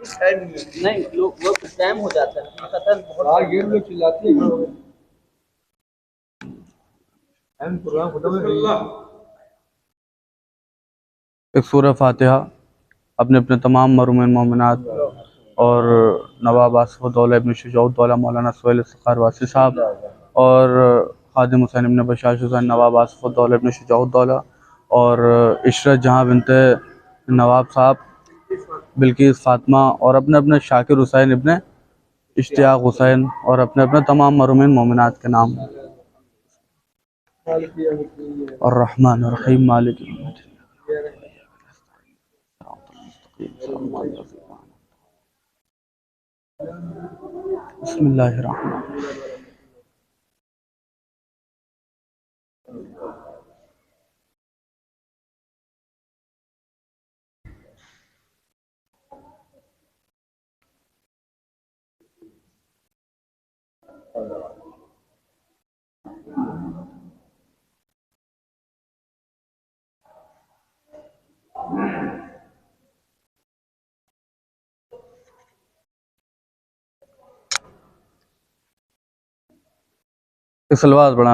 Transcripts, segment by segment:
कुछ है नहीं लोग वो टाइम हो जाता है बहुत ये लोग चिल्लाते हैं प्रोग्राम खत्म हो गया। एक सूरह फातिहा अपने अपने तमाम मरूमिन मोमिनात और नवाब आसफ़ुद्दौला इब्न शुजाउद्दौला मौलाना सुहेल इफ्तिखार वासी साहब और खादिम हुसैन इब्न बशाश हुसैन नवाब आसफ़ुद्दौला इब्न शुजाउद्दौला और इशरत जहाँ बिनते नवाब साहब बिल्किस फ़ातिमा और अपने अपने शाकिर हुसैन इब्न इश्तियाक हुसैन और अपने अपने तमाम मरूमिन मोमिनात के नाम और रहमान रहीम मालिक बिस्मिल्लाहिर्रहमानिर्रहीम। सलवात पढ़ा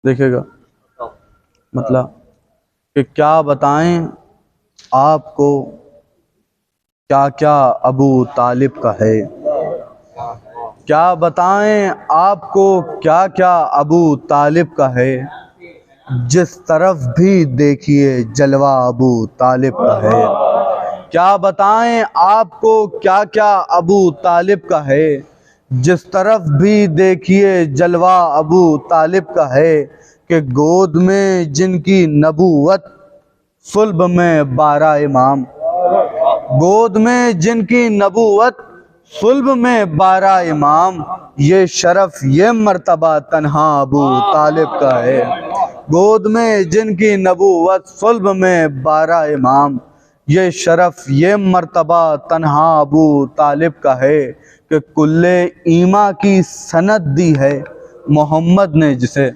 देखिएगा मतलब कि क्या बताएं आपको क्या क्या अबू तालिब का है, क्या बताएं आपको क्या क्या अबू तालिब का है, जिस तरफ भी देखिए जलवा अबू तालिब का है। क्या बताएं आपको क्या क्या अबू तालिब का है, जिस तरफ भी देखिए जलवा अबू तालिब का है, कि गोद में जिनकी नबूवत सुल्ब में 12 इमाम, गोद में जिनकी नबूवत सुल्ब में 12 इमाम, ये शरफ ये मर्तबा तन्हा अबू तालिब का है। गोद में जिनकी नबूवत सुल्ब में 12 इमाम, ये शरफ ये मर्तबा तन्हा अबू तालिब का है, कि कुल्ले ईमा की सनद दी है मोहम्मद ने जिसे,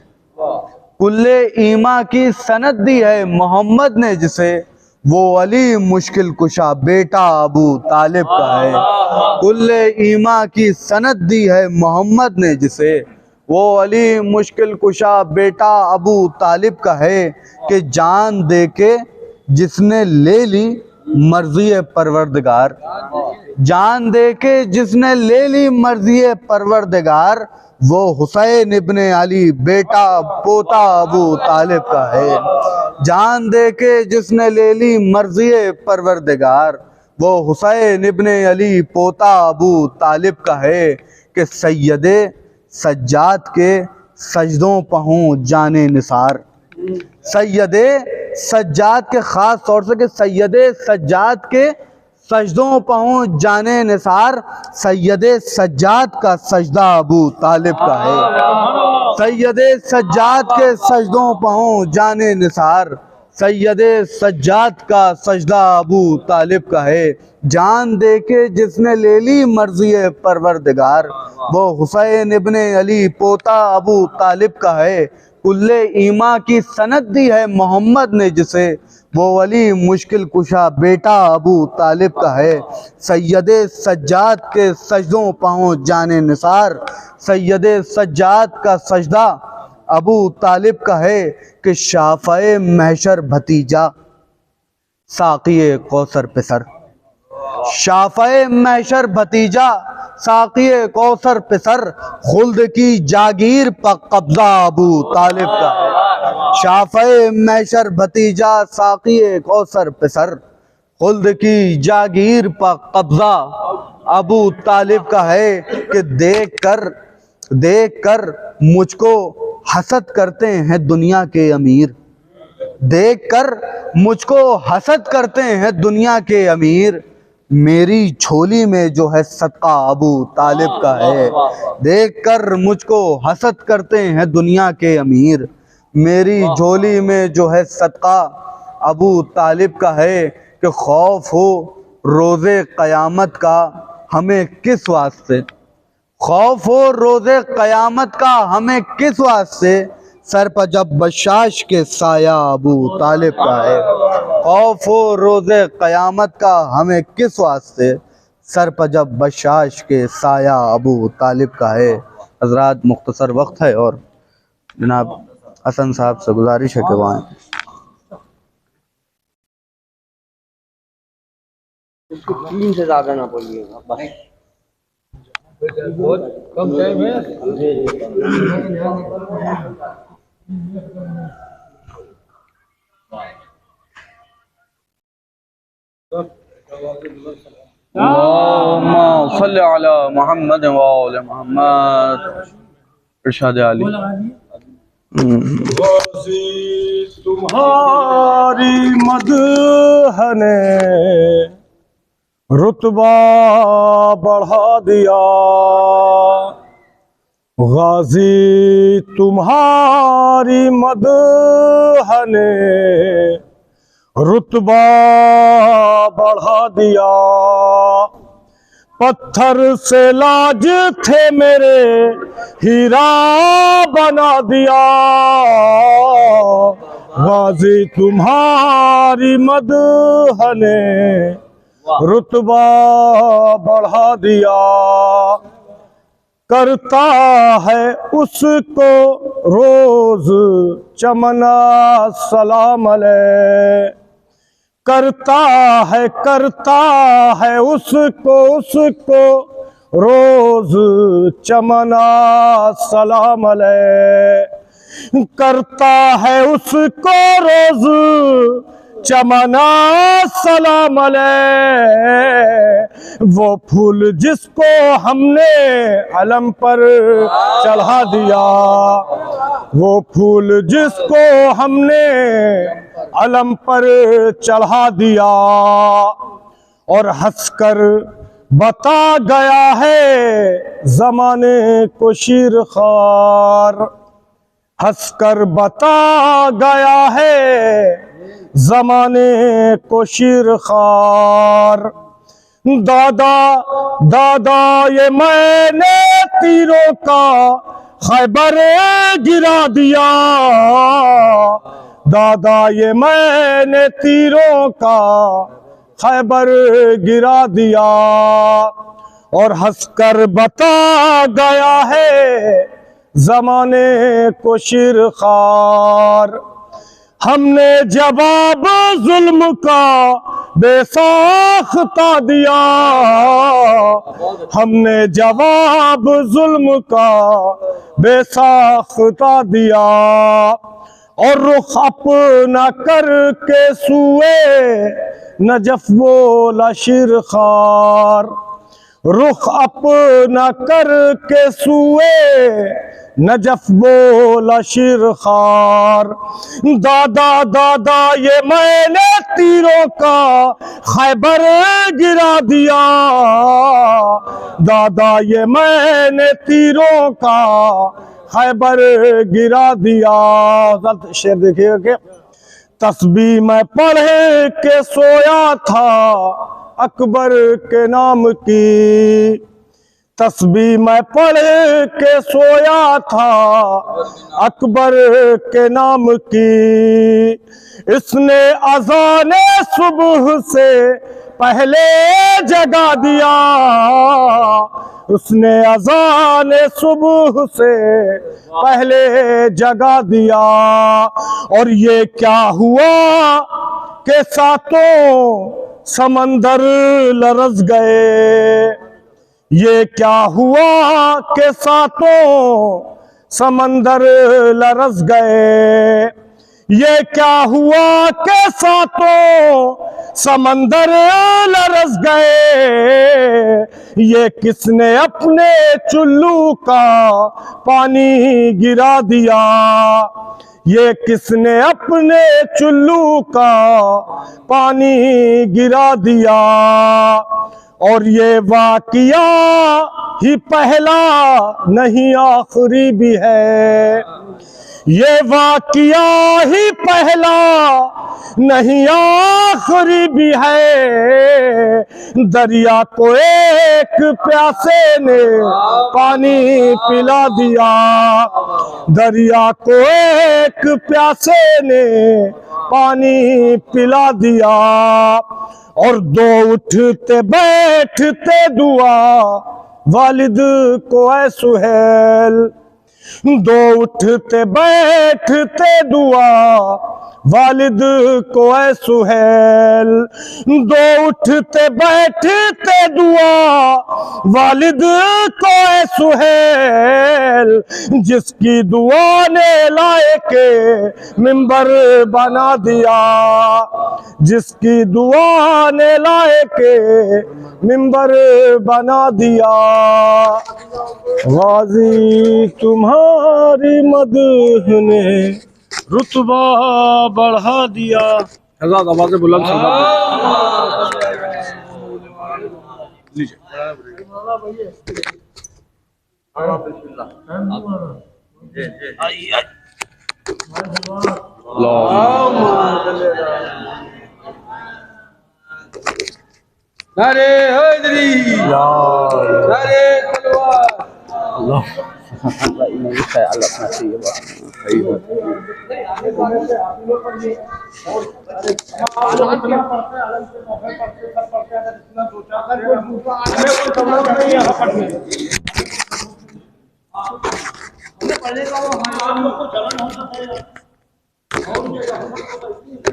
कुल्ले ईमा की सनद दी है मोहम्मद ने जिसे, वो अली मुश्किल कुशा बेटा अबू तालिब का है। कुल्ले ईमा की सनद दी है मोहम्मद ने जिसे, वो अली मुश्किल कुशा बेटा अबू तालिब का है, कि जान दे के जिसने ले ली मर्जी परवरदिगार, जान दे के जिसने ले ली मर्जी परवरदिगार, वो हुसैन इब्ने अली बेटा पोता अबू तालिब का है। जान दे के जिसने ले ली मर्जी परवरदिगार, वो हुसैन इब्ने अली पोता अबू तालिब का है, कि सैयदे सज्जाद के सजदों पहुँच जाने निसार, सैयदे सज्जाद के ख़ास तौर से कि सैयदे सज्जाद के सजदों पहुँच जाने निसार, सैयदे सज्जाद का सजदा अबू तालिब का है। सैयदे सज्जाद के सजदों पहुँच जाने निसार, सैयदे सज्जाद का सजदा अबू तालिब का है। जान दे के जिसने ले ली मर्जी परवरदिगार, वो हुसैन इब्ने अली पोता अबू तालिब का है। कुल्ले ईमा की सनद दी है मोहम्मद ने जिसे, वो अली मुश्किल कुशा बेटा अबू तालिब का है। सैयदे सज्जाद के सजदों पहुँच जाने निसार, सैयदे सज्जाद का सजदा अबू तालिब का है, कि शाफ़े महशर भतीजा साक़िए कौसर पे सर, शाफ़े महशर भतीजा साक़िए कौसर पे सर, खुल्द की जागीर पर कब्जा अबू तालिब का है। शाफ़े महशर भतीजा साक़िए कौसर पे सर, खुल्द की जागीर पर कब्जा अबू तालिब का है, कि देख कर मुझको हसद करते हैं दुनिया के अमीर, देख कर मुझको हसद करते हैं दुनिया के अमीर, मेरी झोली में जो है सदका अबू तालिब का है। देख कर मुझको हसद करते हैं दुनिया के अमीर, मेरी झोली में जो है सदका अबू तालिब का है, कि खौफ हो रोज़े क़यामत का हमें किस वास्ते, खौफ हो रोज़े क़यामत का हमें किस वास्ते, सर पर जब बशाश के साया अबू तालिब का है। खौफ रोज़े क़यामत का हमें किस वास्ते, सर पर जब बशाश के साया अबू तालिब का है। हज़रात मुख्तसर वक्त है और जनाब हसन साहब से गुजारिश है कि वहाँ उसको 3 से ज्यादा ना बोलिएगा बस। बहुत कम टाइम है। अल्लाहुम्मा सल्लि अला मुहम्मद व आले मुहम्मद। इरशाद अली। तुम्हारी मदह ने रुतबा बढ़ा दिया, गाजी तुम्हारी मदह ने रुतबा बढ़ा दिया। पत्थर से लाज थे मेरे हीरा बना दिया, गाजी तुम्हारी मदह ने रुतबा बढ़ा दिया। करता है उसको रोज चमना सलाम अलैह, करता है उसको रोज चमना सलाम अलैह, करता है उसको रोज चमना सलाम अलैह। वो फूल जिसको हमने अलम पर चढ़ा दिया, वो फूल जिसको हमने अलम पर चढ़ा दिया। और हंसकर बता गया है ज़माने को शीर ख़ार, हंसकर बता गया है ज़माने को शीर ख़ार। दादा दादा ये मैंने तीरों का खैबर गिरा दिया, दादा ये मैंने तीरों का खैबर गिरा दिया। और हंसकर बता गया है ज़माने को शीर ख़ार। हमने जवाब जुल्म का बेसाख्ता दिया, हमने जवाब जुल्म का बेसाख्ता दिया। और रुख अपना करके सुए नजफ बोला शीर ख़ार, रुख अपना करके सुए नजफ बोला शीर ख़ार। दादा दादा ये मैंने तीरों का खैबर गिरा दिया, दादा ये मैंने तीरों का खैबर गिरा दिया। शेर देखिएगा कि तस्बीह मैं पढ़े के सोया था अकबर के नाम की, तस्बीह मैं पढ़ के सोया था अकबर के नाम की। इसने अज़ाने सुबह से पहले जगा दिया, उसने अज़ाने सुबह से पहले जगा दिया। और ये क्या हुआ कि सातों समंदर लरज़ गए, ये क्या हुआ कि सातों समंदर लरज़ गए, ये क्या हुआ कि सातों समंदर लरज़ गए। ये किसने अपने चुल्लू का पानी गिरा दिया, ये किसने अपने चुल्लू का पानी गिरा दिया। और ये वाक़िया ही पहला नहीं आखिरी भी है, ये वाक़िया ही पहला नहीं आखिरी भी है। दरिया को एक प्यासे ने पानी पिला दिया, दरिया को एक प्यासे ने पानी पिला दिया। और दो उठते बैठते दुआ वालिद को ऐ सुहेल, दो उठते बैठते दुआ वालिद को ऐ सुहेल, दो उठते बैठते दुआ वालिद को ऐ सुहेल। जिसकी दुआ ने लायके मिंबर बना दिया, जिसकी दुआ ने लायके मिंबर बना दिया। गाजी तुम्हारी मदह ने रुतबा बढ़ा दिया। हज़ार आवाज़ बुलंद लीजिए। नारे हैदरी, नारे तलवार।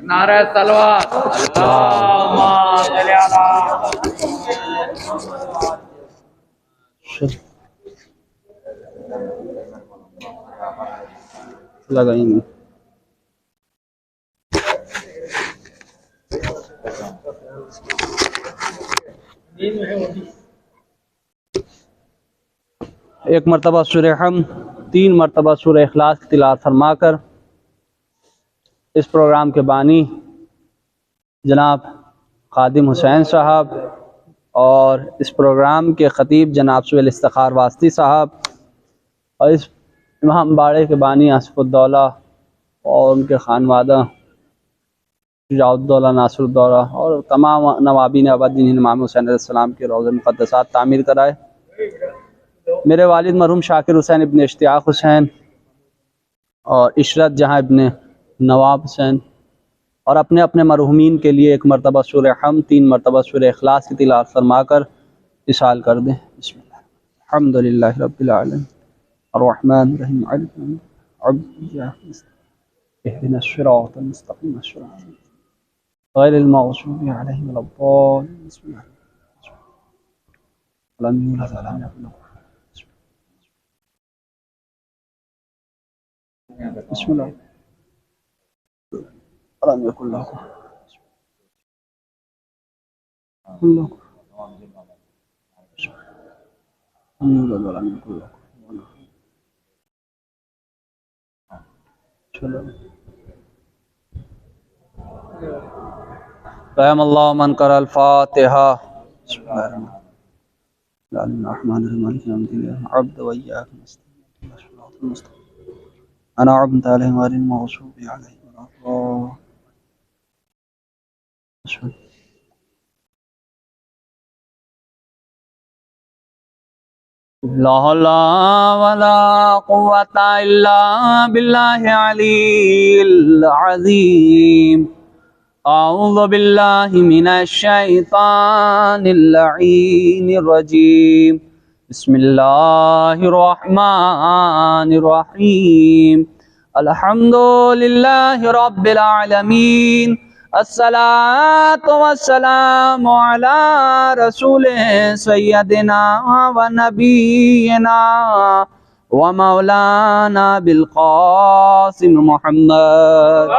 नारे तलवार। लगाएंगे। एक मरतबा सूरह हम, 3 मरतबा सूरह इखलास की तिलावत फरमाकर इस प्रोग्राम के बानी जनाब खादिम हुसैन साहब और इस प्रोग्राम के ख़तीब जनाब सुहेल इफ्तिखार वास्ती साहब और इस इमाम बाड़े के बानी आसिफुद्दौला और उनके खानवादा शुजाउद्दौला नासरुद्दौला और तमाम नवाबीन अबादीन इमाम हुसैन अलैहिस्सलाम के रोज़े मुक़द्दसात तामीर कराए। मेरे वालिद मरहूम शाकिर हुसैन इब्न इश्तियाक हुसैन और इशरत जहाँ इब्न नवाब हुसैन और अपने अपने मरहूमीन के लिए एक मरतबा सूरह हम, 3 मरतबा सूरह इखलास की तिलावत फरमाकर इशाल कर दें। बिस्मिल्लाह। अल्हम्दुलिल्लाहि रब्बिल आलमीन अर्रहमानिर रहीम इहदिनस सिरातल मुस्तक़ीम गैरिल मग़ज़ूबि अलैहिम वलद्दाल्लीन। बिस्मिल्लाह। लम यूलद वलम यकुल लहू बिस्मिल्लाह। लम यकुल लहू रहम अल्लाह मन कर अल-फातिहा। ला हौला वला कुव्वता इल्ला बिल्लाहि अलील अज़ीम। अऊज़ु बिल्लाहि मिनश शैतानिर लईनिर रजीम। बिस्मिल्लाहिर रहमानिर रहीम। अल्हम्दुलिल्लाहि रब्बिल आलमीन। अस्सलातु वस्सलामु अला रसूलिहि सय्यदिना व नबियिना व मौलाना बिल क़ासिम मुहम्मद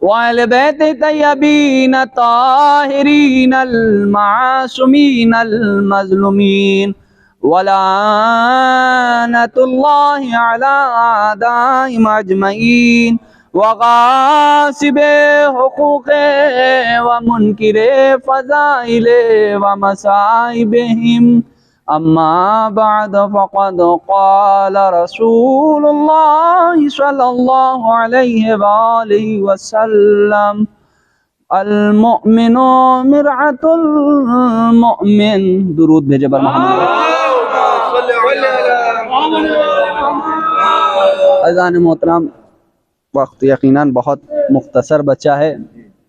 व अहले बैति तय्यबीन ताहिरीन अल मासूमीन अल मज़लूमीन वलानतुल्लाहि अला आदाइहिम अजमईन व गासिबे हुकूक़े व मुनकिरे फ़ज़ाइले व मसाइबिहिम अम्मा बाद फ़क़द क़ाल रसूलुल्लाह सल्लल्लाहु अलैहि वसल्लम अल-मुअमिनु मिरअतुल मुअमिन। दुरूद भेजे बर मोहम्मद। अज़ान मोहतरम, वक्त यकीनन बहुत मुख्तसर बचा है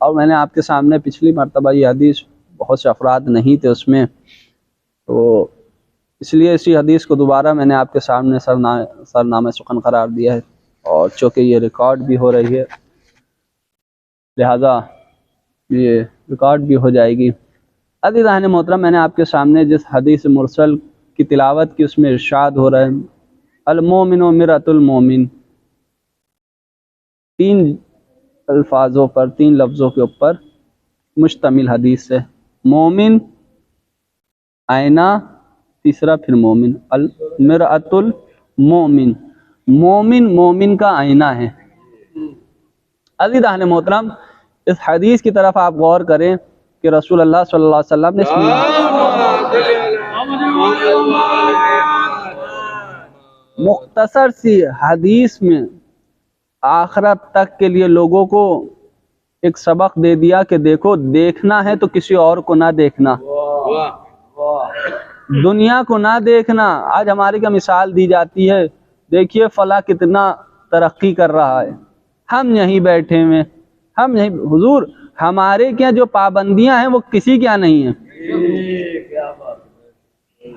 और मैंने आपके सामने पिछली मरतबा ये हदीस, बहुत से अफराद नहीं थे उसमें, तो इसलिए इसी हदीस को दोबारा मैंने आपके सामने सरनामे सुखन करार दिया है। और चूँकि ये रिकॉर्ड भी हो रही है, लिहाजा ये रिकॉर्ड भी हो जाएगी। अज़ीज़ान मोहतरम, मैंने आपके सामने जिस हदीस मुरसल की तिलावत की उसमें इरशाद हो रहा है अल-मोमिनु मिरअतुल मोमिन, 3 अल्फाजों पर, 3 लफ्ज़ों के ऊपर मुश्तमिल हदीस है। मोमिन आईना, तीसरा फिर मोमिन। अल मिरअतुल मोमिन, मोमिन मोमिन का आईना है। अज़ीज़ान मोहतरम, इस हदीस की तरफ आप गौर करें कि रसूलुल्लाह सल्लल्लाहु अलैहि वसल्लम ने मुख्तसर सी हदीस में आखिरत तक के लिए लोगों को एक सबक दे दिया कि देखो, देखना है तो किसी और को ना देखना, दुनिया को ना देखना। आज हमारी क्या मिसाल दी जाती है, देखिए फला कितना तरक्की कर रहा है, हम यहीं बैठे हुए, हम यहीं। हुजूर, हमारे क्या जो पाबंदियां हैं वो किसी क्या नहीं है।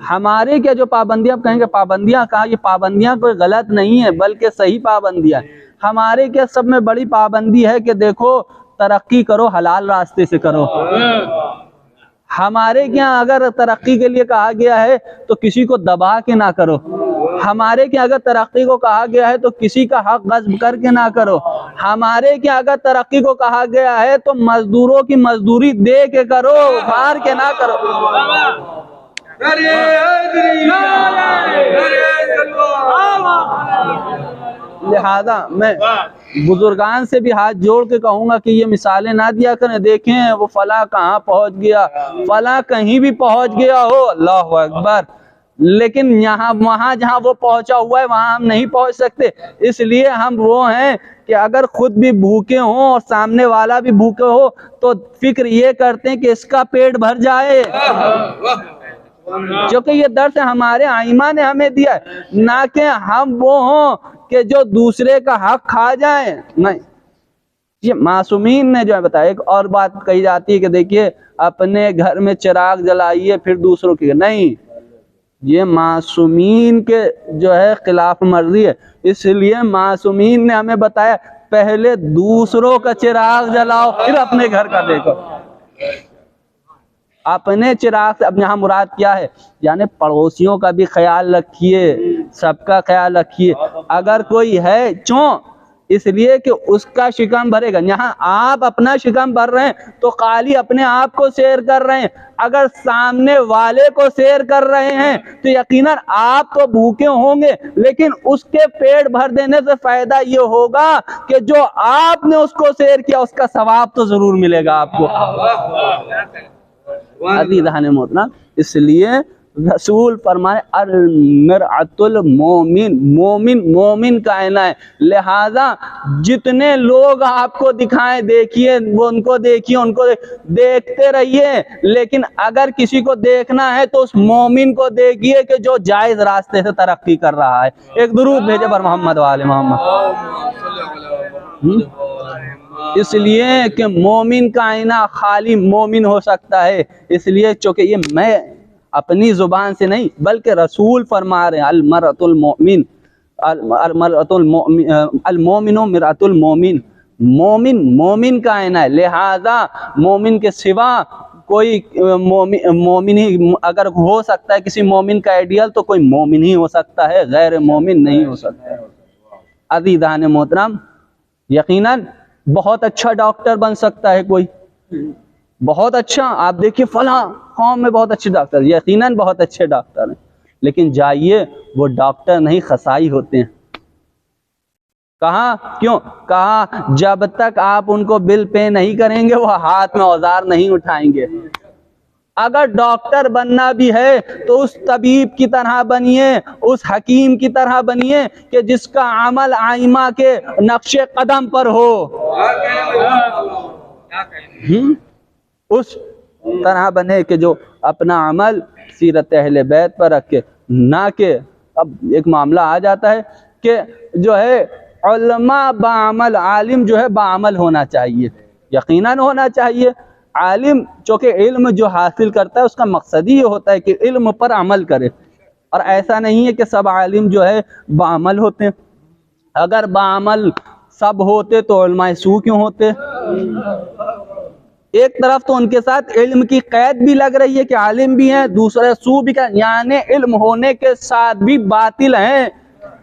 हमारे क्या जो पाबंदियां, आप कहेंगे पाबंदियां कहा, ये पाबंदियां कोई गलत नहीं है बल्कि सही पाबंदियां। हमारे क्या सब में बड़ी पाबंदी है कि देखो तरक्की करो, हलाल रास्ते से करो। हमारे क्या अगर तरक्की के लिए कहा गया है तो किसी को दबा के ना करो। हमारे क्या अगर तरक्की को कहा गया है तो किसी का हक गस्ब करके ना करो। हमारे क्या अगर तरक्की को कहा गया है तो मजदूरों की मजदूरी दे के करो, मार के ना करो। लिहाजा मैं बुजुर्गान से भी हाथ जोड़ के कहूंगा कि ये मिसालें ना दिया करें। देखें वो फला कहाँ पहुंच गया, फला कहीं भी पहुंच गया हो, अल्लाहु अकबर, लेकिन यहाँ वहाँ जहाँ वो पहुंचा हुआ है वहाँ हम नहीं पहुंच सकते। इसलिए हम वो हैं कि अगर खुद भी भूखे हों और सामने वाला भी भूखे हो तो फिक्र ये करते हैं कि इसका पेट भर जाए, क्योंकि ये दर्स हमारे आइमा ने हमें दिया है, ना कि हम वो हों कि जो दूसरे का हक खा जाए। नहीं, ये मासूमीन ने जो है बताया। एक और बात कही जाती है कि देखिए अपने घर में चिराग जलाइए फिर दूसरों की, नहीं, ये मासूमीन के जो है खिलाफ मर्जी है। इसलिए मासूमीन ने हमें बताया पहले दूसरों का चिराग जलाओ फिर अपने घर का देखो। अपने चिराग से, अब यहाँ मुराद क्या है, यानी पड़ोसियों का भी ख्याल रखिए, सबका ख्याल रखिए। अगर कोई है क्यों, इसलिए कि उसका शिकम भरेगा। यहाँ आप अपना शिकम भर रहे हैं तो खाली अपने आप को शेयर कर रहे हैं। अगर सामने वाले को शेयर कर रहे हैं तो यकीनन आप तो भूखे होंगे, लेकिन उसके पेट भर देने से फायदा ये होगा कि जो आपने उसको शेयर किया उसका सवाब तो जरूर मिलेगा आपको। अज़ीज़ान मोहतरम, इसलिए रसूल फरमाए अल-मिरअतुल मोमिन, मोमिन मोमिन का आईना है। लिहाजा जितने लोग आपको दिखाएं, देखिए वो उनको देखिए, उनको देखते रहिए, लेकिन अगर किसी को देखना है तो उस मोमिन को देखिए कि जो जायज रास्ते से तरक्की कर रहा है। एक दुरूद भेजे पर मोहम्मद वाले मोहम्मद। इसलिए कि मोमिन का आईना खाली मोमिन हो सकता है। इसलिए चूंकि ये मैं अपनी जुबान से नहीं बल्कि रसूल फरमा रहे हैं अल-मरअतुल मोमिन, अल-मोमिनु मिरअतुल मोमिन, मोमिन मोमिन का आईना है। लिहाजा मोमिन के सिवा कोई मोमिन ही अगर हो सकता है, किसी मोमिन का आइडियल, तो कोई मोमिन ही हो सकता है, गैर मोमिन नहीं हो सकता। अज़ीज़ान मोहतरम, यकीनन बहुत अच्छा डॉक्टर बन सकता है कोई, बहुत अच्छा। आप देखिए फला कौम में बहुत अच्छे डॉक्टर, यकीनन बहुत अच्छे डॉक्टर हैं, लेकिन जाइए वो डॉक्टर नहीं, खसाई होते हैं। कहा क्यों? कहा जब तक आप उनको बिल पे नहीं करेंगे वो हाथ में औजार नहीं उठाएंगे। अगर डॉक्टर बनना भी है तो उस तबीब की तरह बनिए, उस हकीम की तरह बनिए कि जिसका अमल आइमा के नक्शे कदम पर हो। उस तरह बने कि जो अपना अमल सीरत अहले बैत पर रखे, ना कि अब एक मामला आ जाता है कि जो है उलमा बाअमल, आलिम जो है बाअमल होना चाहिए, यकीनन होना चाहिए। आलिम चूँकि इल्म जो हासिल करता है उसका मकसद ही ये होता है कि इल्म पर अमल करे, और ऐसा नहीं है कि सब आलिम जो है बाअमल होते हैं। अगर बाअमल सब होते तो उलमाए सू क्यों होते? एक तरफ तो उनके साथ इल्म की कैद भी लग रही है कि आलिम भी हैं, दूसरे सू भी का, यानी इल्म होने के साथ भी बातिल हैं,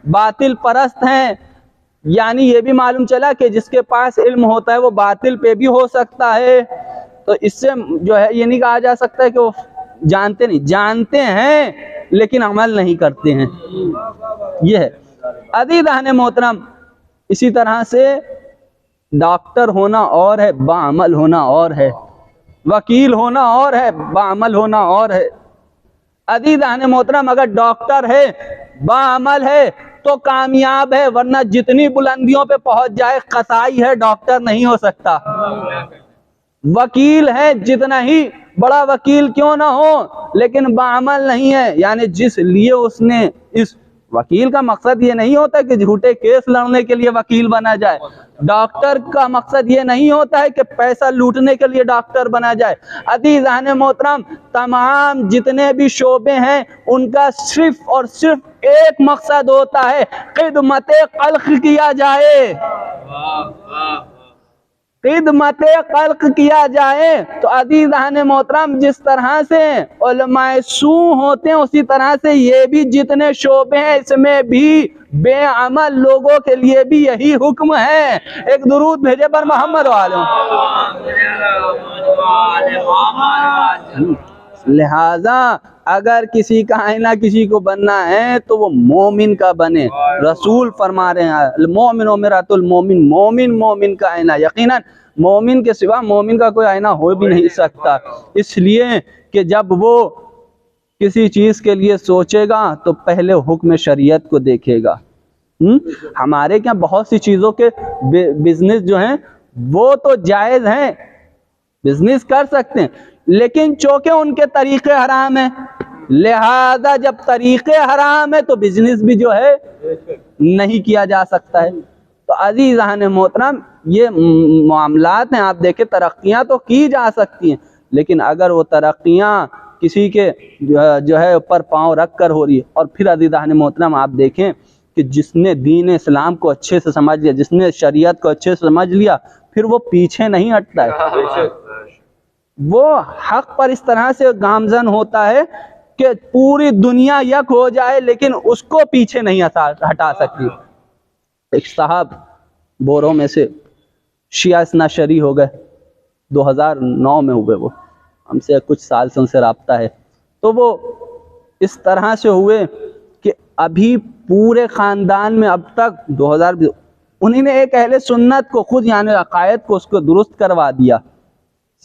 बातिल परस्त हैं। यानी ये भी मालूम चला कि जिसके पास इल्म होता है वो बातिल पे भी हो सकता है। तो इससे जो है ये नहीं कहा जा सकता है कि वो जानते नहीं, जानते हैं लेकिन अमल नहीं करते हैं। ये है अज़ीज़ान मोहतरम। इसी तरह से डॉक्टर होना और है, बाअमल होना और है, वकील होना और है, बाअमल होना और है। अज़ीज़ान मोहतरम, अगर डॉक्टर है, बाअमल है तो कामयाब है, वरना जितनी बुलंदियों पे पहुंच जाए, कसाई है, डॉक्टर नहीं हो सकता। वकील है, जितना ही बड़ा वकील क्यों ना हो, लेकिन बाअमल नहीं है, यानी जिस लिए उसने, इस वकील का मकसद ये नहीं होता कि झूठे केस लड़ने के लिए वकील बना जाए। डॉक्टर का मकसद ये नहीं होता है कि पैसा लूटने के लिए डॉक्टर बना जाए। अज़ीज़ान मोहतरम, तमाम जितने भी शोबे हैं उनका सिर्फ और सिर्फ एक मकसद होता है, खिदमत खल्क किया जाए, खिदमत खल्क किया जाए। तो अज़ीज़ान मोहतरम, जिस तरह से उलमाए सू होते हैं उसी तरह से ये भी जितने शोबे हैं इसमें भी बेअमल लोगों के लिए भी यही हुक्म है। एक दुरूद भेजे पर मोहम्मद वाले। लिहाजा अगर किसी का आईना किसी को बनना है तो वो मोमिन का बने। रसूल फरमा रहे हैं मोमिन मिरातुल मोमिन, मोमिन मोमिन का आईना। यकीनन मोमिन के सिवा मोमिन का कोई आईना हो भी नहीं सकता, इसलिए कि जब वो किसी चीज़ के लिए सोचेगा तो पहले हुक्म शरीयत को देखेगा। हमारे क्या बहुत सी चीज़ों के बिजनेस जो हैं वो तो जायज़ हैं, बिजनेस कर सकते हैं, लेकिन चूँकि उनके तरीक़े हराम हैं, लिहाजा जब तरीक़े हराम है तो बिजनेस भी जो है नहीं किया जा सकता है। तो अज़ीज़ान मोहतरम, ये मामलात हैं। आप देखें, तरक्कियाँ तो की जा सकती हैं, लेकिन अगर वो तरक्कियाँ किसी के जो है ऊपर पाँव रख कर हो रही है, और फिर अज़ीज़ान मोहतरम आप देखें कि जिसने दीन इस्लाम को अच्छे से समझ लिया, जिसने शरीयत को अच्छे से समझ लिया, फिर वो पीछे नहीं हटता है। वो हक पर इस तरह से गामजन होता है कि पूरी दुनिया यक हो जाए लेकिन उसको पीछे नहीं हटा सकती। एक साहब बोरों में से शिया इसनाशरी हो गए, 2009 में हुए, वो हमसे कुछ साल से उनसे राब्ता है। तो वो इस तरह से हुए कि अभी पूरे ख़ानदान में अब तक 2020 उन्हीं ने एक अहले सुन्नत को खुद, यानी अकायद को उसको दुरुस्त करवा दिया,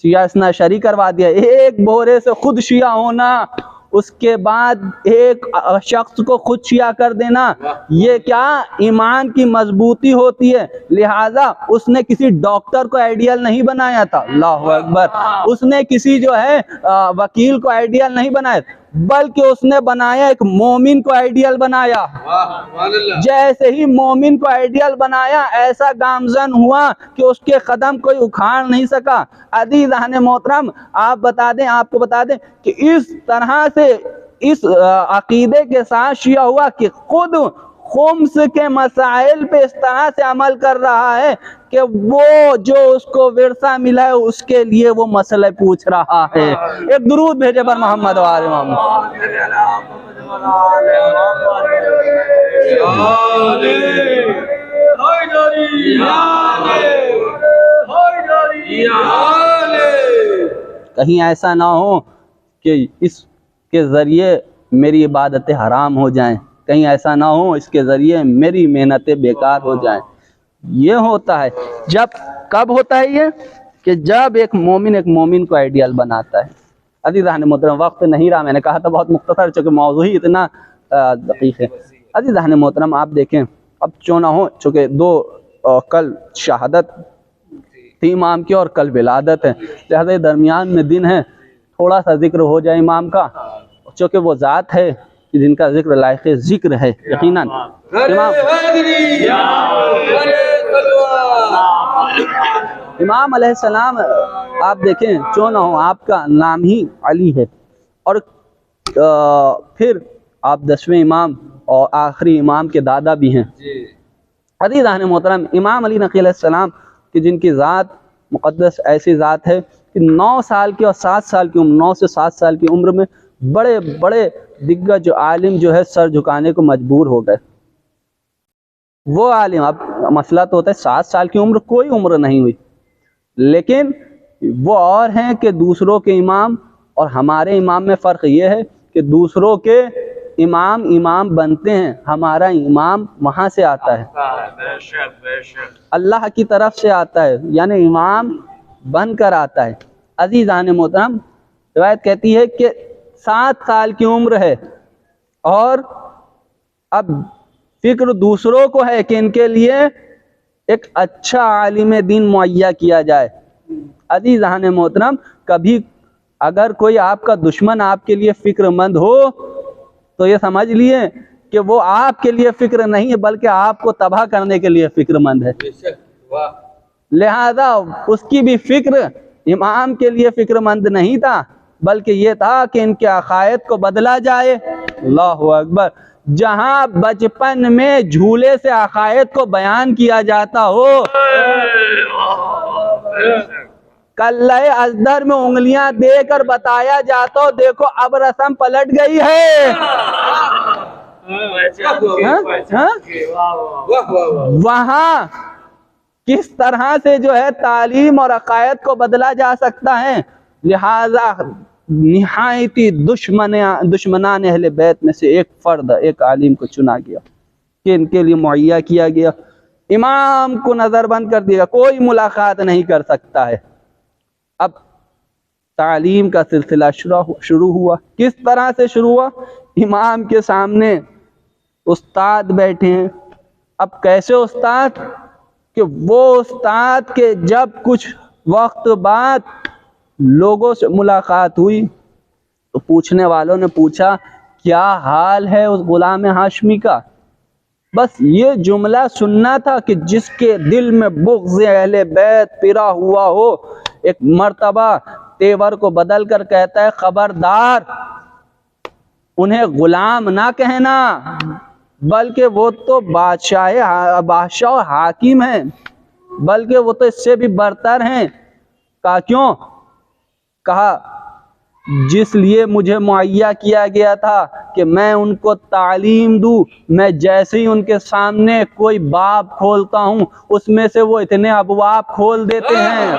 शिया इसनाशरी करवा दिया। एक बोरे से खुद शिया होना, उसके बाद एक शख्स को खुद शिया कर देना, ये क्या ईमान की मजबूती होती है। लिहाजा उसने किसी डॉक्टर को आइडियल नहीं बनाया था, अल्लाहु अकबर, उसने किसी जो है वकील को आइडियल नहीं बनाया, बल्कि उसने बनाया एक मोमिन को आइडियल बनाया। जैसे ही मोमिन को आइडियल बनाया, ऐसा गामजन हुआ कि उसके कदम कोई उखाड़ नहीं सका। अज़ीज़ान मोहतरम, आप बता दें, आपको बता दें कि इस तरह से इस अकीदे के साथ शिया हुआ कि खुद खुम्स के मसाइल पे इस तरह से अमल कर रहा है कि वो जो उसको विरसा मिला है उसके लिए वो मसले पूछ रहा है। एक दुरूद भेजे पर मोहम्मद वाले मोहम्मद। कहीं ऐसा ना हो कि इसके ज़रिए मेरी इबादतें हराम हो जाएं, कहीं ऐसा ना हो इसके ज़रिए मेरी मेहनतें बेकार हो जाएं। ये होता है जब, कब होता है ये कि जब एक मोमिन को आइडियल बनाता है। अज़ीज़ान मोहतरम, वक्त नहीं रहा, मैंने कहा था बहुत मुख्तसर, चूँकि मौज़ू ही इतना दक़ीक़ है। अज़ीज़ान मोहतरम, आप देखें, अब क्यों ना हो, चूँकि कल शहादत थी इमाम की और कल विलादत है, लिहाजा दरमियान में दिन है, थोड़ा सा जिक्र हो जाए इमाम का, चूँकि वो ज़ात है कि जिनका जिक्र लायक़ जिक्र है। यकीनन इमाम अलैहिस्सलाम, आप देखें, क्यों ना हो, आपका नाम ही अली है, और फिर आप 10वें इमाम और आखिरी इमाम के दादा भी हैं। अज़ीज़ान मोहतरम, इमाम अली नक़ी अलैहिस्सलाम कि जिनकी ज़ात मुक़द्दस ऐसी ज़ात है कि 9 साल की और 7 साल की उम्र, 9 से 7 साल की उम्र में बड़े बड़े दिग्गज आलिम जो है सर झुकाने को मजबूर हो गए। वो आलिम, अब मसला तो होता है 7 साल की उम्र कोई उम्र नहीं हुई, लेकिन वो और हैं कि दूसरों के इमाम और हमारे इमाम में फ़र्क ये है कि दूसरों के इमाम बनते हैं, हमारा इमाम वहाँ से आता है, अल्लाह की तरफ से आता है, यानी इमाम बनकर आता है। अज़ीज़ान मोहतरम, रिवायत कहती है कि 7 साल की उम्र है और अब फिक्र दूसरों को है कि इनके लिए एक अच्छा आलिम दीन मुहैया किया जाए। अज़ीज़ान मोहतरम, कभी अगर कोई आपका दुश्मन आपके लिए फ़िक्रमंद हो तो ये समझ लिए कि वो आपके लिए फ़िक्र नहीं है, बल्कि आपको तबाह करने के लिए फ़िक्रमंद है। लिहाजा उसकी भी फ़िक्र इमाम के लिए फ़िक्रमंद नहीं था, बल्कि ये था कि इनके अक़ायद को बदला जाए। अल्लाहु अकबर। जहाँ बचपन में झूले से अक़ायद को बयान किया जाता हो, कल्ले अज़दर में उंगलियां देकर बताया जाता हो, देखो अब रस्म पलट गई है। वहाँ किस तरह से जो है तालीम और अक़ायद को बदला जा सकता है। लिहाजा निहायती दुश्मनान अहले बैत में से एक फ़र्द, एक आलिम को चुना गया कि इनके लिए मुहैया किया गया। इमाम को नज़रबंद कर दिया, कोई मुलाकात नहीं कर सकता है। अब तालीम का सिलसिला शुरू हुआ। किस तरह से शुरू हुआ? इमाम के सामने उस्ताद बैठे हैं। अब कैसे उस्ताद? कि वो उस्ताद के जब कुछ वक्त बाद लोगों से मुलाकात हुई तो पूछने वालों ने पूछा, क्या हाल है उस गुलाम हाशमी का? बस ये जुमला सुनना था कि जिसके दिल में बुग़्ज़ अहले बैत पिरा हुआ हो, एक मर्तबा तेवर को बदल कर कहता है, खबरदार उन्हें गुलाम ना कहना, बल्कि वो तो बादशाह और हाकिम हैं, बल्कि वो तो इससे भी बरतर हैं। कहा क्यों? कहा जिस लिए मुझे मुहैया किया गया था कि मैं उनको तालीम दूँ, मैं जैसे ही उनके सामने कोई बाब खोलता हूँ उसमें से वो इतने अबवाब खोल देते हैं,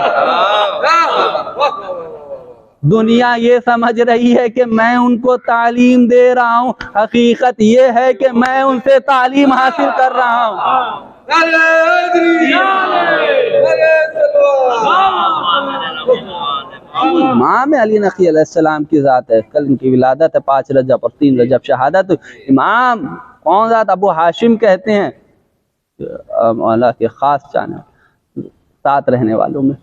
दुनिया ये समझ रही है कि मैं उनको तालीम दे रहा हूँ, हकीकत ये है कि मैं उनसे तालीम हासिल कर रहा हूँ। इमाम अली नक़ी अलैहिस्सलाम की ज़ात है। कल इनकी विलादत है, 5 रजब और 3 रजब शहादत। इमाम कौन ज़ात? अबू हाशिम कहते हैं, अल्लाह के ख़ास जाने साथ रहने वालों में।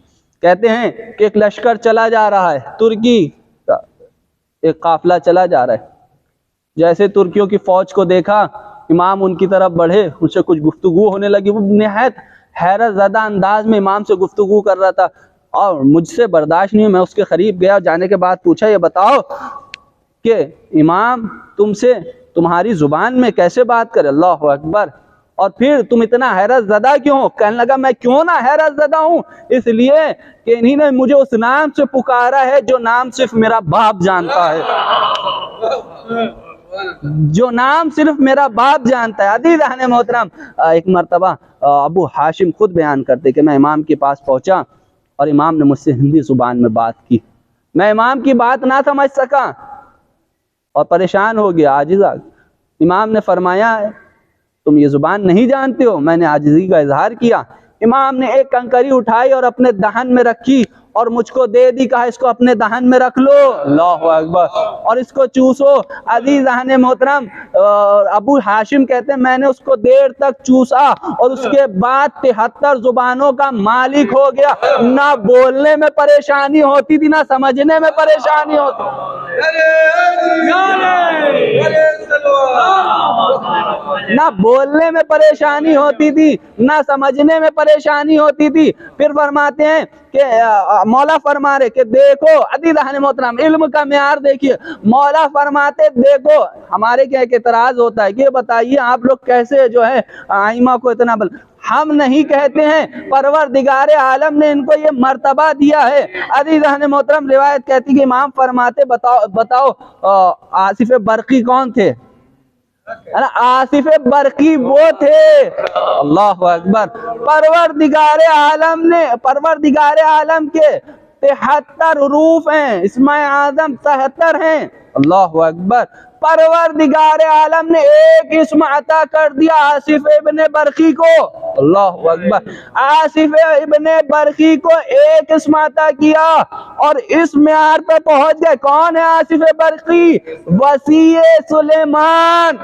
कहते हैं कि एक लश्कर चला जा रहा है, तुर्की का एक काफ़िला चला जा रहा है। जैसे तुर्कियों की फ़ौज को देखा, इमाम उनकी तरफ बढ़े, उनसे कुछ गुफ्तगू होने लगी। वो निहायत हैरत ज़दा अंदाज में इमाम से गुफ्तगू कर रहा था और मुझसे बर्दाश्त नहीं, मैं उसके करीब गया। जाने के बाद पूछा, ये बताओ कि इमाम तुमसे तुम्हारी ज़ुबान में कैसे बात करे? अल्लाहु अकबर। और फिर तुम इतना हैरत ज़दा क्यों हो? कहने लगा, मैं क्यों ना हैरत ज़दा हूँ, इसलिए कि इन्हीं ने मुझे उस नाम से पुकारा है जो नाम सिर्फ मेरा बाप जानता है, जो नाम सिर्फ मेरा बाप जानता है। अज़ीज़ान मोहतरम, एक मरतबा अबू हाशिम खुद बयान करते कि मैं इमाम के पास पहुँचा और इमाम ने मुझसे हिंदी ज़ुबान में बात की। मैं इमाम की बात ना समझ सका और परेशान हो गया, आजिज़ा। इमाम ने फरमाया, तुम ये ज़ुबान नहीं जानते हो? मैंने आजिज़ी का इजहार किया। इमाम ने एक कंकरी उठाई और अपने दहन में रखी और मुझको दे दी, कहा इसको अपने दहन में रख लो, अल्लाहु अकबर, और इसको चूसो। अज़ीज़ान मोहतरम, अबू हाशिम कहते हैं मैंने उसको देर तक चूसा और उसके बाद 73 जुबानों का मालिक हो गया। ना बोलने में परेशानी होती थी, ना समझने में परेशानी होती, ना बोलने में परेशानी होती थी, ना समझने में परेशानी होती थी। फिर फरमाते हैं कि मौला फरमा रहे कि देखो अज़ीज़ान मोहतरम, इल्म का मेयार देखिए। मौला फरमाते देखो, हमारे क्या एक एतराज होता है कि बताइए आप लोग कैसे जो है आइमा को इतना बल, हम नहीं कहते हैं, परवरदिगार आलम ने इनको ये मर्तबा दिया है। अज़ीज़ान मोहतरम, रिवायत कहती कि इमाम फरमाते बताओ आसिफ बरकी कौन थे? आसिफ बरकी वो थे, अल्लाहु अकबर, परवरदिगार आलम के 73 हुरूफ हैं, इस्माए आज़म 73 हैं, अल्लाहु अकबर। परवरदिगार आलम ने एक इस्म अता कर दिया आसिफ इब्ने बरकी को, अल्लाहु अकबर। आसिफ इब्ने बरकी को एक इस्म अता किया और इस मेयार पे पहुंच गए। कौन है आसिफ बरकी? वसीए सुलेमान,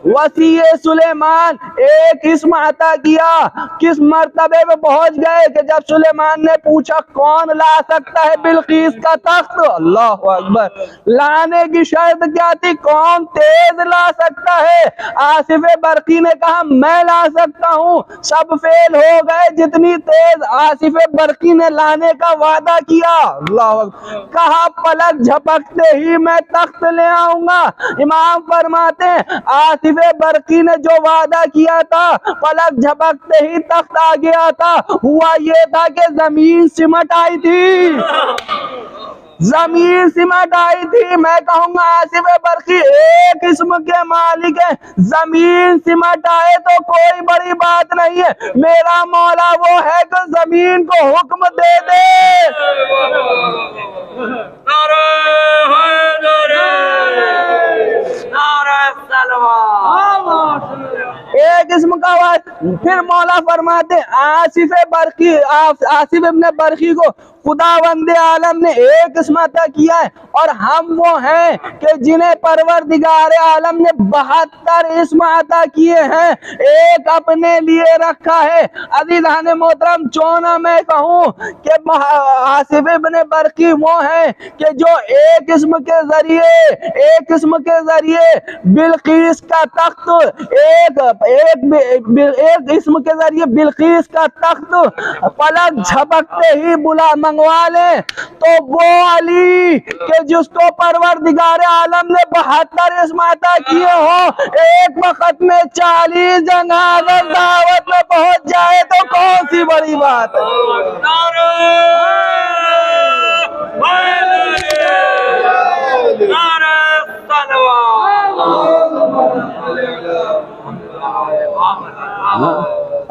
वसीए सुलेमान, एक इस्म अता किया। किस मर्तबे पे पहुंच गए कि जब सुलेमान ने पूछा कौन ला सकता है बिल्कीस का तख्त, अल्लाहु अकबर। लाने की शर्त क्या थी? कौन तेज ला सकता है? आसिफ बरकी ने कहा मैं ला सकता हूँ। सब फेल हो गए, जितनी तेज आसिफ बरकी ने लाने का वादा किया, अल्लाह अकबर। कहा पलक झपकते ही मैं तख्त ले आऊंगा। इमाम फरमाते हैं आसिफ बरकी ने जो वादा किया था, पलक झपकते ही तख्त आ गया था। हुआ ये था कि जमीन सिमट आई थी, जमीन सिमट आई थी। मैं कहूंगा आसिफ बरकी एक किस्म के मालिक है, जमीन सिमट आए तो कोई बड़ी बात नहीं है। मेरा मौला वो है कि जमीन को हुक्म दे दे। एक किस्म का बात। फिर मौला फरमाते आसिफ इब्ने बरकी को खुदावंदे आलम ने एक किस्म अता किया है, और हम वो हैं कि जिन्हें परवरदिगार आलम ने 72 इस्म अता किए हैं, एक अपने लिए रखा है। अज़ीज़ान मोहतरम, चौना मैं कहूँ कि आसिफ इब्ने बरकी वो हैं कि जो एक किस्म के जरिए बिल्कीस का तख्त, एक इस्म के जरिए बिल्कीस का तख्त पलक झपकते ही मंगवा ले, तो वो अली के जिसको परवरदिगार आलम ने 72 इस्म अता किए हो, एक वक्त में 40 जगह अगर दावत में पहुंच जाए तो कौन सी बड़ी बात है।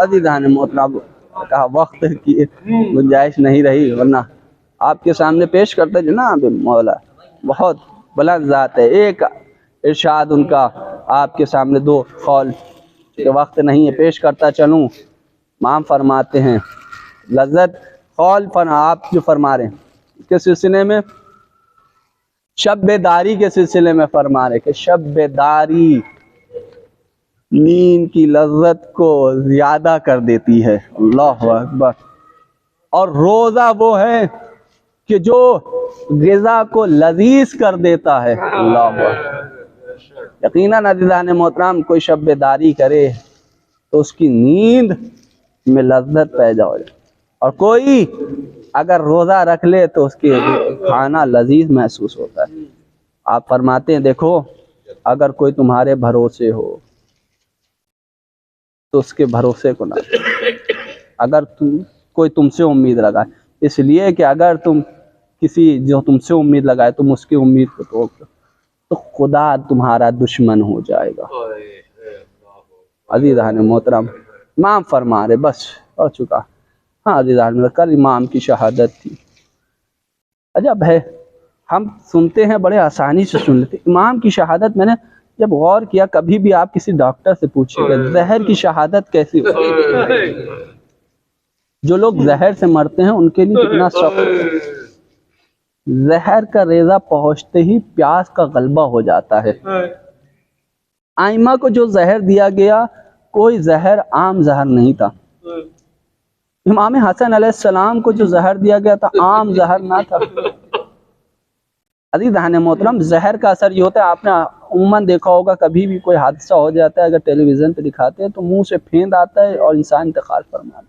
अज़ीज़ान मोहतरम, कहा वक्त की गुंजाइश नहीं रही, वरना आपके सामने पेश करते जनाब मौला, बहुत बुलंद ज़ात है। एक इरशाद उनका आपके सामने, दो कौल के वक्त नहीं है, पेश करता चलूँ। माम फरमाते हैं लज़्ज़त कौल आप जो फरमा रहे हैं के सिलसिले में, शब-ए-दारी के सिलसिले में फरमा रहे कि शब-ए-दारी नींद की लज्जत को ज्यादा कर देती है, अल्लाहु अकबर। और रोजा वो है कि जो ग़िज़ा को लजीज कर देता है, अल्लाहु अकबर। यकीनन अज़ीज़ान मोहतरम, कोई शब-ए-दारी करे तो उसकी नींद में लज्जत पैदा हो जाए, और कोई अगर रोज़ा रख ले तो उसके खाना लजीज महसूस होता है। आप फरमाते हैं देखो, अगर कोई तुम्हारे भरोसे हो तो उसके भरोसे को ना, अगर कोई तुमसे उम्मीद लगाए, इसलिए कि अगर तुम किसी जो तुमसे उम्मीद लगाए तुम उसकी उम्मीद को तोड़ दो तो खुदा तुम्हारा दुश्मन हो जाएगा। अज़ीज़ान मोहतरम, इमाम फरमा रहे, बस हो चुका। हाँ अज़ीज़ान, कल इमाम की शहादत थी। अजब है, हम सुनते हैं बड़े आसानी से सुन लेते। इमाम की शहादत मैंने जब गौर किया, कभी भी आप किसी डॉक्टर से पूछिएगा जहर की शहादत कैसी होती है, जो लोग जहर से मरते हैं उनके लिए कितना सख्त। जहर का रेजा पहुंचते ही प्यास का गलबा हो जाता है। आइमा को जो जहर दिया गया कोई जहर आम जहर नहीं था। इमाम हसन अलैहिस्सलाम को जो जहर दिया गया था आम जहर ना था। अज़ीज़ान मोहतरम, जहर का असर ये होता है, आपने उम्मन देखा होगा कभी भी कोई हादसा हो जाता है, अगर टेलीविज़न पे दिखाते हैं तो मुंह से फेंद आता है और इंसान इंतकाल फरमाता है।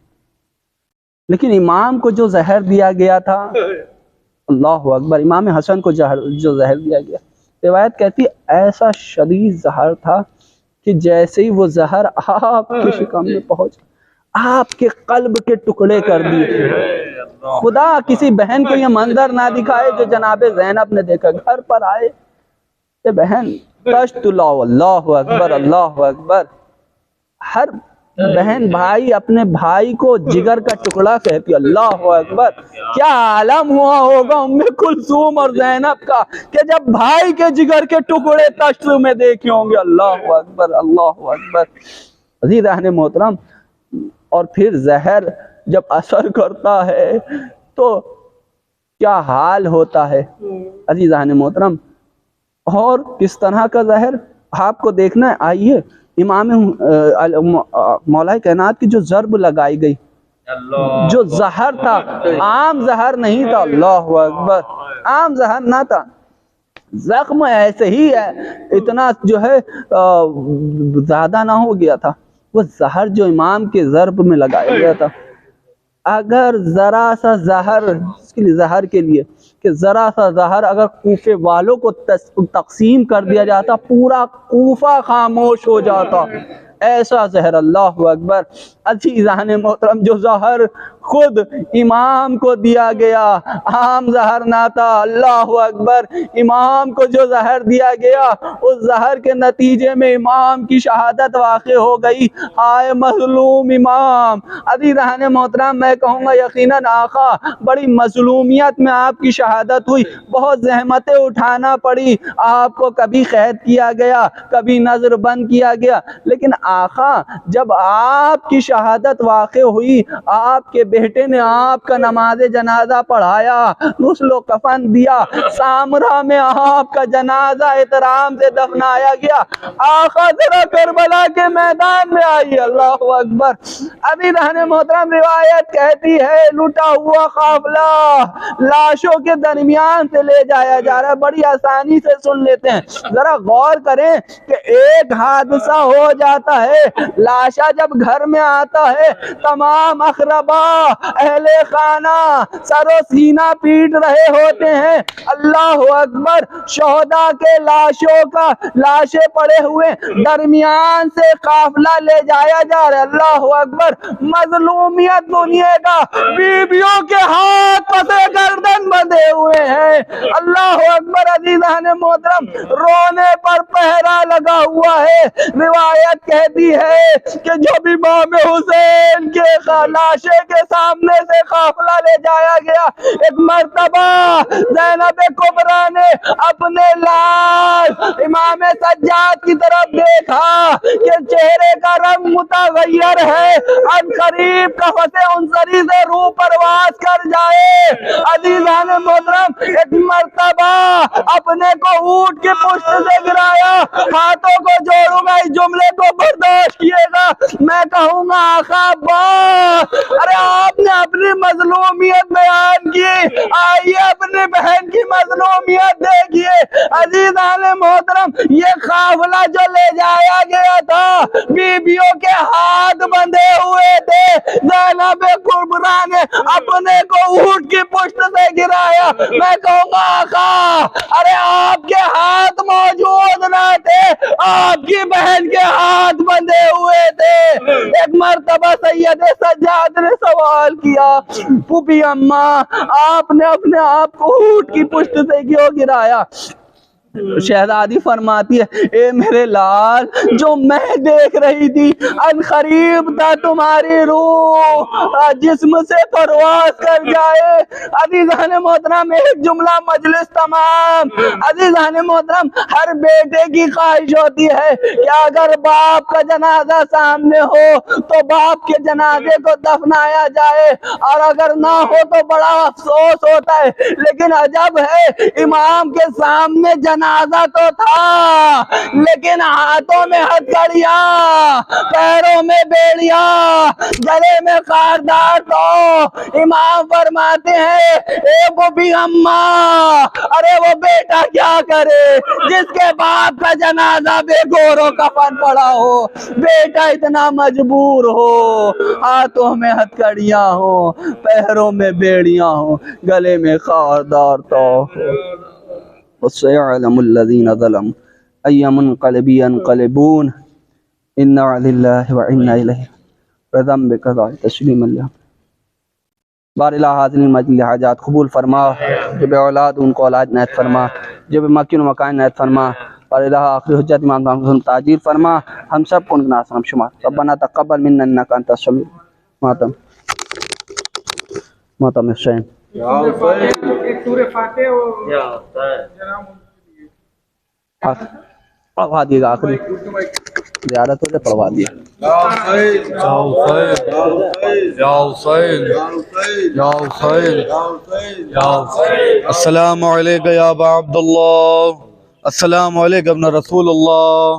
लेकिन इमाम को जो जहर दिया गया था, अल्लाहु अकबर, इमाम हसन को जो जहर दिया गया, रिवायत कहती है ऐसा शदीद जहर था कि जैसे ही वो जहर आपके शिकम में पहुंच आपके कल्ब के टुकड़े कर दिए। खुदा किसी बहन को यह मंजर ना दिखाए जो जनाबे ज़ैनब ने देखा। घर पर आए, ये बहन कष्ट लाओ, अल्लाहु अकबर, अल्लाहु अकबर। हर बहन भाई अपने भाई को जिगर का टुकड़ा कहती, अल्लाहु अकबर। क्या आलम हुआ होगा उम्मे कुलसूम और ज़ैनब का कि जब भाई के जिगर के टुकड़े तश्त में देखे होंगे। अल्लाहु अकबर, अल्लाहु अकबर। अज़ीज़ान मोहतरम, और फिर जहर जब असर करता है तो क्या हाल होता है अज़ीज़ान मोहतरम। और किस तरह का जहर आपको देखना है। आइए, इमाम मौलाए कायनात की जो ज़र्ब लगाई गई, जो जहर था आम जहर नहीं था। अल्लाहु अकबर, आम जहर ना था। जख्म ऐसे ही है, इतना जो है ज़्यादा ना हो गया था। वो जहर जो इमाम के ज़र्ब में लगाया गया था, अगर ज़रा सा जहर, इसके लिए जहर के लिए कि ज़रा सा जहर अगर कूफे वालों को तकसीम कर दिया जाता, पूरा कूफा खामोश हो जाता। ऐसा जहर, अल्लाहु अकबर। अज़ीज़ान मोहतरम, जो जहर खुद इमाम को दिया गया आम जहर ना था। अल्लाहु अकबर। इमाम को जो जहर दिया गया उस जहर के नतीजे में इमाम की शहादत वाक़ई हो गई। हाय मज़लूम इमाम। अज़ीज़ान मोहतरम, मैं कहूँगा यकीनन आका बड़ी मज़लूमियत में आपकी शहादत हुई, बहुत ज़हमतें उठाना पड़ी आपको, कभी क़ैद किया गया, कभी नज़र बंद किया गया, लेकिन आका जब आपकी शहादत वाक़ई हुई, आपके बेटे ने आपका नमाज जनाजा पढ़ाया, गुस्लो कफन दिया, सामरा में आपका जनाजा एहतराम से दफनाया गया। आका जरा करबला के मैदान में आई। अल्लाहु अकबर। अभी रहने मोहतरम, रिवायत कहती है लूटा हुआ काफिला लाशों के दरमियान से ले जाया जा रहा है। बड़ी आसानी से सुन लेते हैं, जरा गौर करें कि एक हादसा हो जाता है, लाशा जब घर में आता है, तमाम अखरबा अहले खाना सरो सीना पीट रहे होते हैं। अल्लाह अकबर। शोहदा के लाशें पड़े हुए, दरमियान से काफिला ले जाया जा रहा है। अल्लाह अकबर। मजलूमियत दुनिया का, बीबियों के हाथ पसे गर्दन बंधे हुए हैं। अल्लाह अकबर। अजीज़ान मोहतरम, रोने पर पहरा लगा हुआ है। रिवायत कहती है कि जब इमाम हुसैन के लाशे के सामने से काफिला ले जाया गया, एक मर्तबा ज़ैनब कुबरा ने अपने लाल इमाम सज्जाद की तरफ देखा कि चेहरे का रंग मुतगय्यर है, अनकरीब कफ़से उनसरी से रूह परवास कर जाए। अज़ीज़ान मोहतरम, एक मर्तबा अपने को ऊंट की पुष्ट से गिराया, हाथों को जोड़ूंगा, इस जुमले को बर्दाश्त किएगा, मैं कहूंगा आका अब्बास। अरे आपने अपनी मजलूमियत बयान की, आइए अपनी बहन की मजलूमियत देखिए। अजीज़ान मोहतरम, ये काफिला जो ले जाया गया था, बीबियों के हाथ बंधे हुए थे। ज़ैनब कुबरा ने अपने को ऊंट की पुष्ट से गिराया, मैं कहूंगा आका अरे आपके हाथ मौजूद ना थे, आपकी बहन के हाथ बंधे हुए थे। एक मर्तबा सैयद सज्जाद ने सवाल किया, फूफी अम्मा आपने अपने आप को ऊंट की पुष्ट से क्यों गिराया? शहजादी फरमाती है, ए मेरे लाल, जो मैं देख रही थी अन करीब था तुम्हारी रूह जिस्म से परवाज कर जाए। अजीज़ान मोहतरम, एक जुमला मजलिस तमाम, अजीज़ान मोहतरम, हर बेटे की ख्वाहिश होती है कि अगर बाप का जनाजा सामने हो तो बाप के जनाजे को दफनाया जाए, और अगर ना हो तो बड़ा अफसोस होता है। लेकिन अजब है, इमाम के सामने जनाजा तो था, लेकिन हाथों में हथकड़िया, पैरों में बेड़िया, गले में खारदार। तो इमाम फरमाते हैं, ए बुबी अम्मा, अरे वो बेटा क्या करे जिसके बाप का जनाजा बेगोरो कफन पड़ा हो, बेटा इतना मजबूर हो, हाथों में हथकड़ियां हो, पैरों में बेड़ियां हो, गले में खारदार तो वसयअलमुल्लज़ीना ज़लमू अय्युमुनक़लिबि यनक़लिबून इन्ना लिल्लाहि व इन्ना इलैहि राजिऊन बिक़ज़ाए तस्लीमन लिहा। बारिला हाज़िरीन मजलिस हाजात कबूल फरमा, जब औलाद उनको औलाद नायत फरमा, जब मकीन मकान नायत फरमा, और इलाह आखिरी हुज्जत इमाम ताजीर फरमा, हम सब को उनके नाम शुमार। रब्बना तक़ब्बल मिन्ना इन्नका अंतस समीउल मातम हुसैन। पढ़वा दिएगा, आखिरी ज़ियारत हो जाए पढ़वा दिया। अस्सलामु अलैका या अबा अब्दुल्लाह, अस्सलामु अलैका इब्न रसूलुल्लाह।